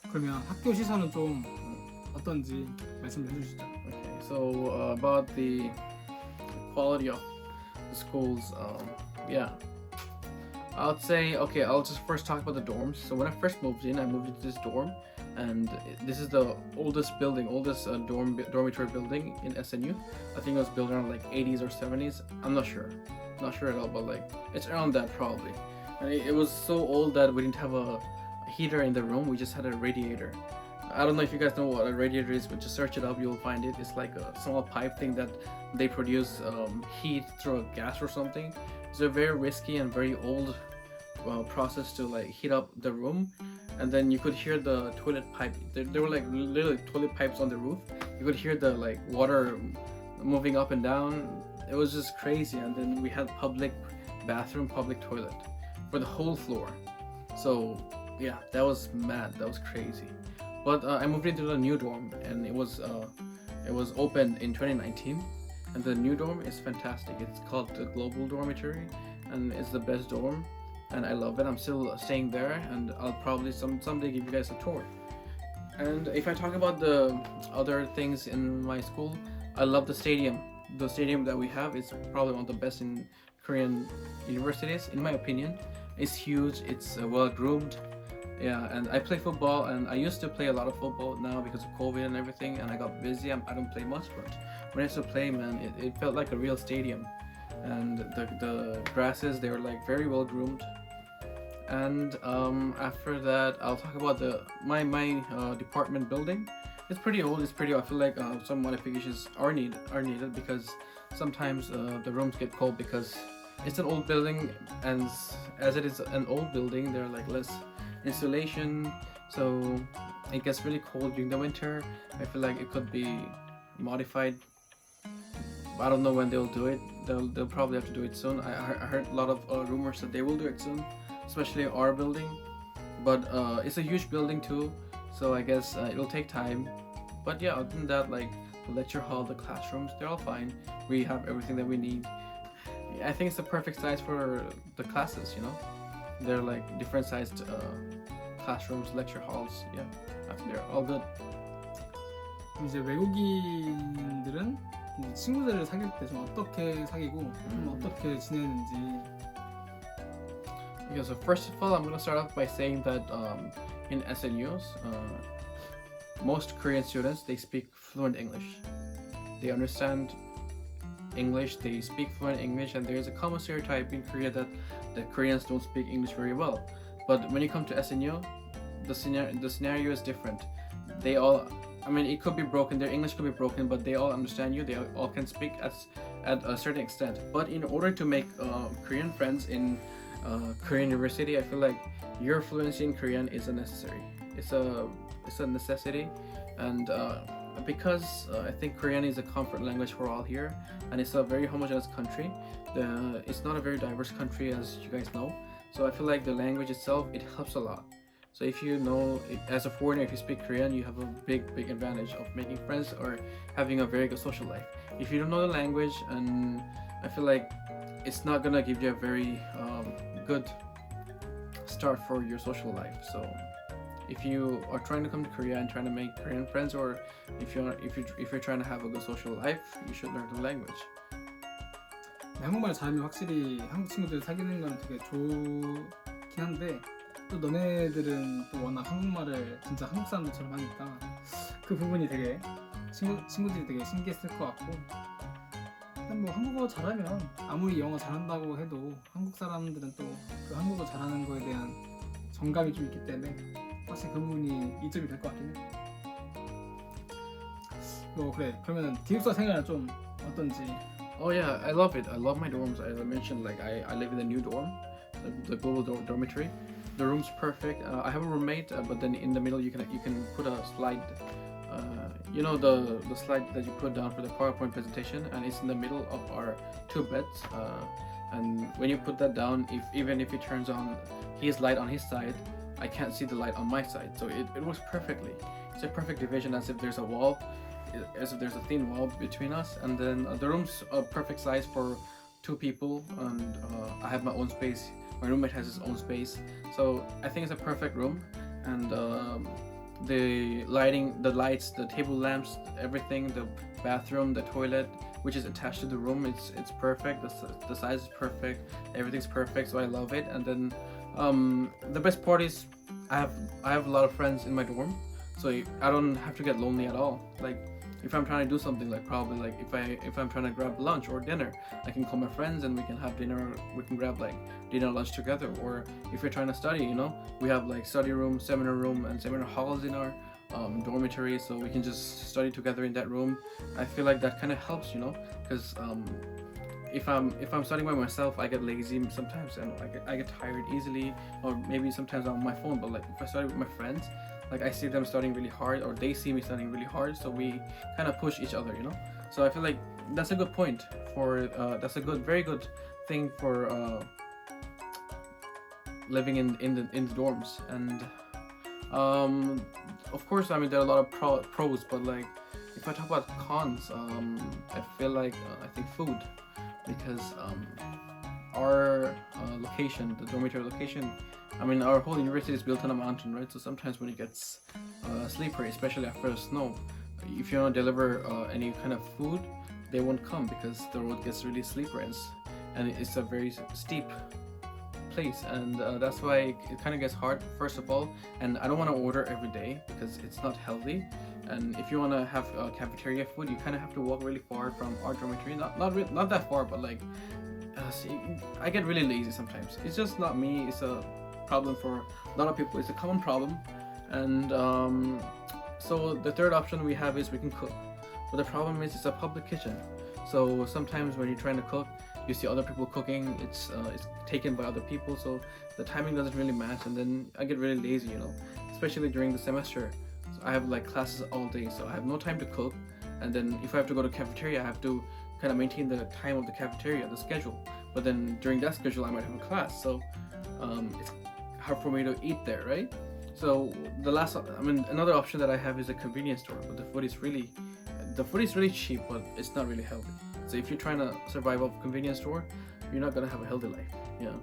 그러면 학교 시설은 좀 어떤지 말씀 좀 해주시죠. Okay, so about the quality of the schools, yeah, I would say, okay, I'll just first talk about the dorms. So when I first moved in, I moved into this dorm, and this is the oldest building, oldest dormitory building in SNU. I think it was built around like 80s or 70s. I'm not sure at all, but like it's around that probably. And it was so old that we didn't have a heater in the room. We just had a radiator. I don't know if you guys know what a radiator is, but just search it up, you'll find it. It's like a small pipe thing that they produce heat through a gas or something. It's a very risky and very old process to like heat up the room. And then you could hear the toilet pipe. There were like literally toilet pipes on the roof. You could hear the like water moving up and down. It was just crazy. And then we had public bathroom, public toilet for the whole floor. So yeah, that was mad. That was crazy. But I moved into the new dorm, and it was opened in 2019, and the new dorm is fantastic. It's called the Global Dormitory, and it's the best dorm, and I love it. I'm still staying there, and I'll probably someday give you guys a tour. And if I talk about the other things in my school, I love the stadium. The stadium that we have is probably one of the best in Korean universities, in my opinion. It's huge. It's well groomed. Yeah, and I play football, and I used to play a lot of football. Now because of COVID and everything, and I got busy, I don't play much, but when I used to play, man, it felt like a real stadium. And the grasses, they were like very well groomed. And after that, I'll talk about my department building. It's pretty old. I feel like some modifications are needed because sometimes the rooms get cold because it's an old building, and as it is an old building, there are like less insulation, so it gets really cold during the winter. I feel like it could be modified. I don't know when they'll do it. They'll probably have to do it soon. I heard a lot of rumors that they will do it soon, especially our building. But it's a huge building too, so I guess it'll take time. But yeah, other than that, like the lecture hall, the classrooms, they're all fine. We have everything that we need. I think it's the perfect size for the classes, you know. They're like different sized classrooms, lecture halls. Yeah, I think they're all good. 이제 외국인들은 이제 친구들을 사귈 때 좀 어떻게 사귀고 좀 어떻게 지내는지. Okay, so first of all, I'm gonna start off by saying that in SNUs, most Korean students, they speak fluent English. They understand English, they speak fluent English, and there is a common stereotype in Korea that Koreans don't speak English very well. But when you come to SNU, the scenario is different. They all, I mean, it could be broken, their English could be broken, but they all understand you, they all can speak at a certain extent. But in order to make Korean friends in Korean university, I feel like your fluency in Korean is a necessary. It's a necessity, and because I think Korean is a comfort language for all here, and it's a very homogeneous country. It's not a very diverse country, as you guys know. So I feel like the language itself, it helps a lot. So if you know, as a foreigner, if you speak Korean, you have a big advantage of making friends or having a very good social life. If you don't know the language, and I feel like it's not gonna give you a very good start for your social life. So if you are trying to come to Korea and trying to make Korean friends, or if you're trying to have a good social life, you should learn the language. 한국말 잘하면 확실히 한국 친구들 사귀는 건 되게 좋긴 한데 또 너네들은 또 워낙 한국말을 진짜 한국 사람들처럼 하니까 그 부분이 되게 친구들이 되게 신기했을 것 같고, 일단 뭐 한국어 잘하면 아무리 영어 잘한다고 해도 한국 사람들은 또 그 한국어 잘하는 거에 대한 정감이 좀 있기 때문에 확실히 그 부분이 이점이 될 것 같긴 해. 뭐 그래, 그러면 기숙사 생활은 좀 어떤지. Oh yeah, I love it. I love my dorms. As I mentioned, like I live in the new dorm, the global dormitory. The room's perfect. I have a roommate, but then in the middle you can put a slide. You know the slide that you put down for the PowerPoint presentation, and it's in the middle of our two beds. And when you put that down, even if it turns on his light on his side, I can't see the light on my side. So it works perfectly. It's a perfect division, as if there's a wall. As if there's a thin wall between us, and then the room's a perfect size for two people, and I have my own space. My roommate has his own space, so I think it's a perfect room. And the lighting, the lights, the table lamps, everything, the bathroom, the toilet, which is attached to the room, it's perfect. The size is perfect. Everything's perfect, so I love it. And then the best part is I have a lot of friends in my dorm, so I don't have to get lonely at all. Like if I'm trying to do something, like probably like if I'm trying to grab lunch or dinner, I can call my friends and we can have dinner. We can grab like dinner, lunch together. Or if you're trying to study, you know, we have like study room, and seminar halls in our dormitory, so we can just study together in that room. I feel like that kind of helps, you know, because if I'm studying by myself, I get lazy sometimes, and I get tired easily, or maybe sometimes I'm on my phone. But like if I study with my friends, like I see them studying really hard, or they see me studying really hard, so we kind of push each other, you know. So I feel like that's a good point for that's a very good thing for living in the dorms. And of course, I mean there are a lot of pros, but like if I talk about cons, I feel like I think food, because our location, the dormitory location, I mean our whole university is built on a mountain, right? So sometimes when it gets slippery, especially after the snow, if you want to deliver any kind of food, they won't come because the road gets really slippery, and it's a very steep place, and that's why it kind of gets hard, first of all. And I don't want to order every day because it's not healthy. And if you want to have cafeteria food, you kind of have to walk really far from our dormitory. Not that far, but like see, I get really lazy sometimes. It's just not me. It's a problem for a lot of people. It's a common problem. And so the third option we have is we can cook, but the problem is it's a public kitchen. So sometimes when you're trying to cook, you see other people cooking. It's taken by other people, so the timing doesn't really match, and then I get really lazy, you know, especially during the semester. So I have like classes all day, so I have no time to cook. And then if I have to go to cafeteria, I have to kind of maintain the time of the cafeteria, the schedule. But then during that schedule, I might have a class, so it's hard for me to eat there, right? So another option that I have is a convenience store, but the food is really cheap, but it's not really healthy. So if you're trying to survive off a convenience store, you're not gonna have a healthy life. Yeah.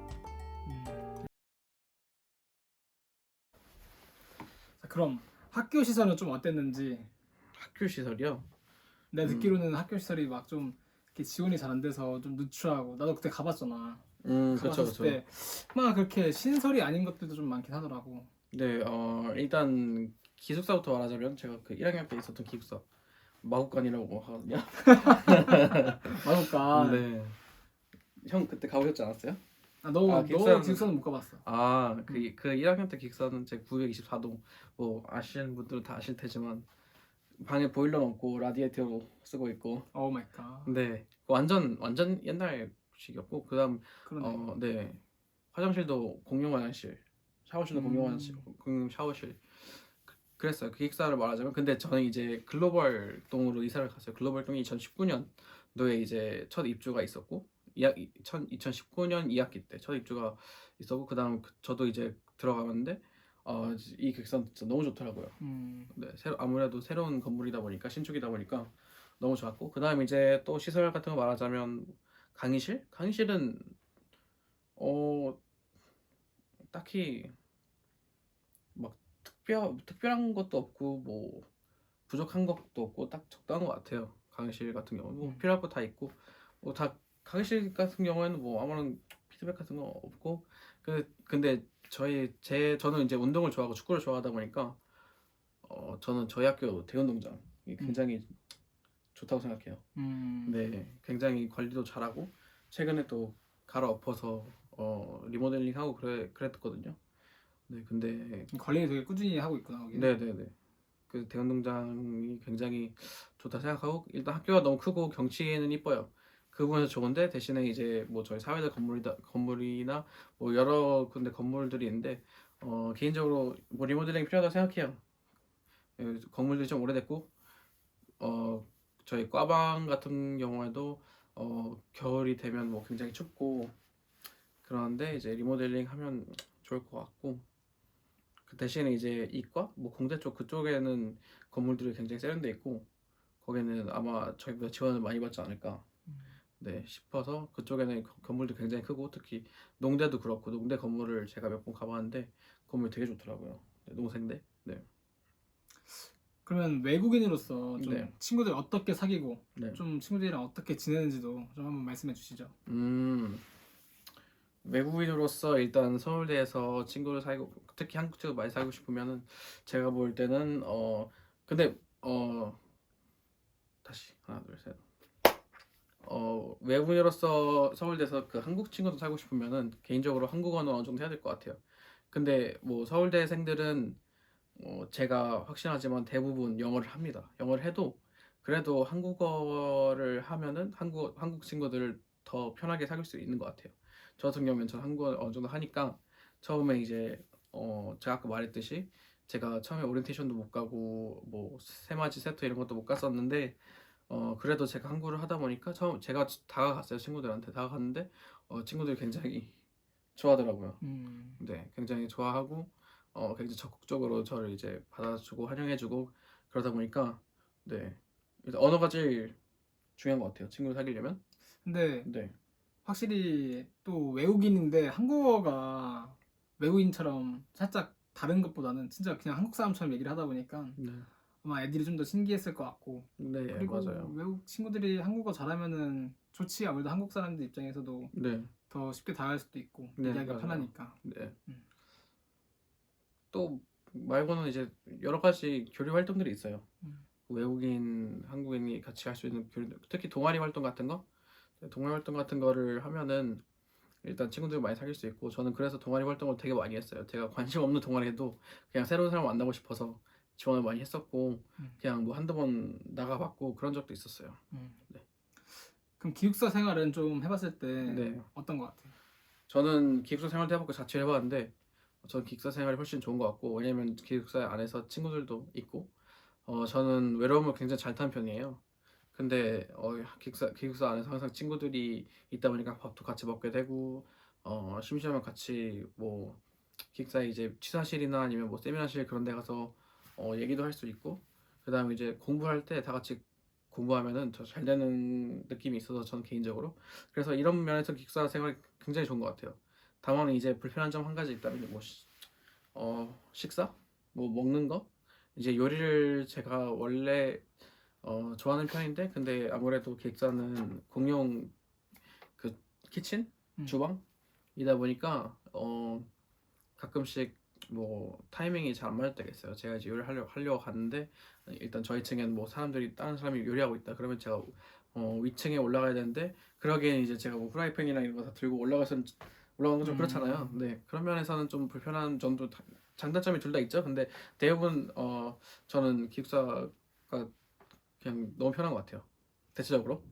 자, 그럼 학교 시설은 좀 어땠는지. 학교 시설이요? 내가 듣기로는 학교 시설이 막 좀 지원이 잘 안 돼서 좀 누추하고, 나도 그때 가봤잖아. 그렇죠. 가봤을 때 막 그렇게 신설이 아닌 것들도 좀 많긴 하더라고. 네, 일단 기숙사부터 말하자면 제가 그 1학년 때 있었던 기숙사 마국간이라고 하거든요. 마국간. 네. 형 그때 가보셨지 않았어요? 너 기숙사는 못 가봤어. 그 1학년 때 기숙사는 제 924동, 뭐 아시는 분들은 다 아실 테지만 방에 보일러 없고 라디에이터 쓰고 있고. 오 마이 갓. 네, 완전 옛날식이었고, 그다음 네, 화장실도 공용 화장실, 샤워실도 공용 화장실, 공용 샤워실. 그랬어요. 그 기숙사를 말하자면. 근데 저는 이제 글로벌 동으로 이사를 갔어요. 글로벌 동이 2019년도에 이제 첫 입주가 있었고, 2019년 2학기 때 첫 입주가 있었고, 그다음 저도 이제 들어가는데 이 기숙사 진짜 너무 좋더라고요. 네, 아무래도 새로운 건물이다 보니까, 신축이다 보니까 너무 좋았고, 그다음 이제 또 시설 같은 거 말하자면 강의실은 딱히 막 특별한 것도 없고 뭐 부족한 것도 없고 딱 적당한 것 같아요. 강의실 같은 경우는 뭐 필요할 거 다 있고, 뭐 다 강의실 같은 경우에는 뭐 아무런 피드백 같은 거 없고. 근데 저는 이제 운동을 좋아하고 축구를 좋아하다 보니까 저는 저희 학교 대운동장이 굉장히 좋다고 생각해요. 네, 굉장히 관리도 잘하고 최근에 또 갈아엎어서 리모델링하고 그랬거든요. 네, 근데 관리를 되게 꾸준히 하고 있구나 거기. 네네네. 그 대운동장이 굉장히 좋다 생각하고, 일단 학교가 너무 크고 경치는 이뻐요. 그 부분에서 좋은데, 대신에 이제 뭐 저희 사회대 건물이나 뭐 여러 군데 건물들이 있는데 개인적으로 뭐 리모델링이 필요하다고 생각해요. 건물들이 좀 오래됐고, 저희 과방 같은 경우에도 겨울이 되면 뭐 굉장히 춥고 그런데 이제 리모델링 하면 좋을 것 같고, 그 대신에 이제 이과, 뭐 공대 쪽 그쪽에는 건물들이 굉장히 세련돼 있고, 거기는 아마 저희보다 지원을 많이 받지 않을까 네 싶어서, 그쪽에는 건물도 굉장히 크고, 특히 농대도 그렇고, 농대 건물을 제가 몇 번 가봤는데 건물 되게 좋더라고요. 네, 농생대. 네. 그러면 외국인으로서 좀 네. 친구들 어떻게 사귀고 네. 좀 친구들이랑 어떻게 지내는지도 좀 한번 말씀해 주시죠. 외국인으로서 일단 서울대에서 친구를 사귀고 특히 한국 친구 많이 사귀고 싶으면은 제가 볼 때는 근데 다시 하나 둘 셋. 외국인으로서 서울대에서 그 한국 친구도 사귀고 싶으면은 개인적으로 한국어는 어느 정도 해야 될 것 같아요. 근데 뭐 서울대생들은 제가 확신하지만 대부분 영어를 합니다. 영어를 해도 그래도 한국어를 하면은 한국 친구들을 더 편하게 사귈 수 있는 것 같아요. 저 같은 경우는 전 한국어 어느 정도 하니까 처음에 이제 제가 아까 말했듯이 제가 처음에 오리엔테이션도 못 가고 뭐 세마지 세터 이런 것도 못 갔었는데 그래도 제가 한국어를 하다 보니까 처음 제가 다가갔어요. 친구들한테 다가갔는데 친구들이 굉장히 좋아하더라고요. 네, 굉장히 좋아하고 굉장히 적극적으로 저를 이제 받아주고 환영해주고 그러다 보니까 네, 일단 언어가 제일 중요한 것 같아요. 친구를 사귀려면. 근데 네, 확실히 또 외국인인데 한국어가 외국인처럼 살짝 다른 것보다는 진짜 그냥 한국 사람처럼 얘기를 하다 보니까 네, 아마 애들이 좀 더 신기했을 것 같고 네, 그리고 맞아요. 외국 친구들이 한국어 잘하면은 좋지. 아무래도 한국 사람들 입장에서도 네, 더 쉽게 다가갈 수도 있고 네, 얘기하기가 맞아요. 편하니까. 네, 음. 또 말고는 이제 여러 가지 교류 활동들이 있어요. 음. 외국인, 한국인이 같이 할 수 있는 교류, 특히 동아리 활동 같은 거, 동아리 활동 같은 거를 하면은 일단 친구들 많이 사귈 수 있고 저는 그래서 동아리 활동을 되게 많이 했어요. 제가 관심 없는 동아리에도 그냥 새로운 사람 만나고 싶어서 지원을 많이 했었고 음. 그냥 뭐 한두 번 나가봤고 그런 적도 있었어요. 네. 그럼 기숙사 생활은 좀 해봤을 때 네. 어떤 것 같아요? 저는 기숙사 생활도 해봤고 자취를 해봤는데 저는 기숙사 생활이 훨씬 좋은 것 같고 왜냐면 기숙사 안에서 친구들도 있고 저는 외로움을 굉장히 잘 타는 편이에요. 근데 기숙사 안에서 항상 친구들이 있다 보니까 밥도 같이 먹게 되고 심심하면 같이 뭐 기숙사에 이제 취사실이나 아니면 뭐 세미나실 그런 데 가서 얘기도 할 수 있고 그다음에 이제 공부할 때 다 같이 공부하면은 더 잘 되는 느낌이 있어서 저는 개인적으로 그래서 이런 면에서 기숙사 생활이 굉장히 좋은 것 같아요. 다만 이제 불편한 점 한 가지 있다면 뭐 식사 뭐 먹는 거 이제 요리를 제가 원래 좋아하는 편인데 근데 아무래도 기숙사는 공용 그 키친 음. 주방이다 보니까 가끔씩 뭐 타이밍이 잘 안 맞을 때가 있어요. 제가 이제 요리를 하려고 갔는데 일단 저희 층에는 뭐 사람들이 다른 사람이 요리하고 있다. 그러면 제가 위층에 올라가야 되는데 그러기엔 이제 제가 뭐 프라이팬이랑 이런 거 다 들고 올라가는 건 좀 그렇잖아요. 네, 그런 면에서는 좀 불편한 점도 장단점이 둘 다 있죠. 근데 대부분 저는 기숙사가 그냥 너무 편한 것 같아요. 대체적으로.